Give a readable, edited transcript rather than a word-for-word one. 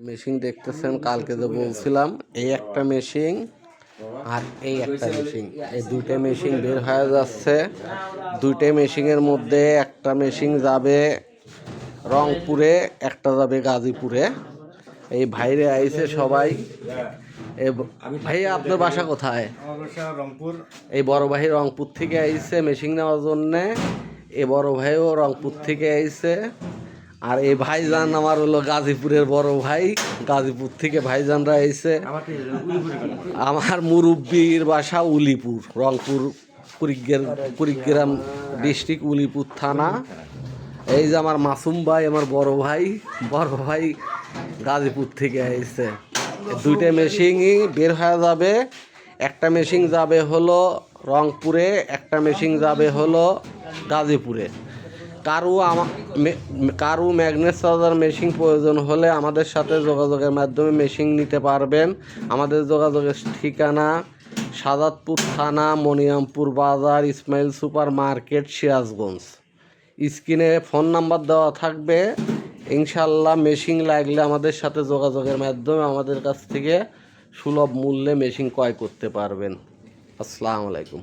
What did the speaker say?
Machine দেখতেছেন, কালকে যে বলছিলাম এই একটা মেশিন আর এই একটা মেশিন, এই দুইটা মেশিন বের হয়ে যাচ্ছে। দুইটা মেশিনের মধ্যে একটা মেশিন যাবে রংপুরে, একটা যাবে গাজীপুরে। এই ভাইরে আইছে সবাই। ভাইয়া আপনার বাসা কোথায়? রংপুর। এই বড় ভাই রংপুর থেকে আইছে মেশিন নেওয়ার জন্যে। এ বড় ভাইও রংপুর থেকে আইছে। আর এই ভাইজান আমার হলো গাজীপুরের বড় ভাই, গাজীপুর থেকে ভাইজানরা আইছে। আমার মুরব্বির বাসা উলিপুর, রংপুর কুড়িগ্রাম ডিস্ট্রিক্ট, উলিপুর থানা। এই যে আমার মাসুম ভাই, আমার বড় ভাই গাজীপুর থেকে আইছে। দুইটা মেশিনই বের হয়ে যাবে। একটা মেশিন যাবে হলো রংপুরে, একটা মেশিন যাবে হলো গাজীপুরে। কারু ম্যাগনেট চার্জার মেশিন প্রয়োজন হলে আমাদের সাথে যোগাযোগের মাধ্যমে মেশিন নিতে পারবেন। আমাদের যোগাযোগের ঠিকানা সাজাদপুর থানা, মনিরামপুর বাজার, ইসমাইল সুপার মার্কেট, সিরাজগঞ্জ। স্ক্রিনে ফোন নাম্বার দেওয়া থাকবে। ইনশাল্লাহ মেশিন লাগলে আমাদের সাথে যোগাযোগের মাধ্যমে আমাদের কাছ থেকে সুলভ মূল্যে মেশিন ক্রয় করতে পারবেন। আসসালামু আলাইকুম।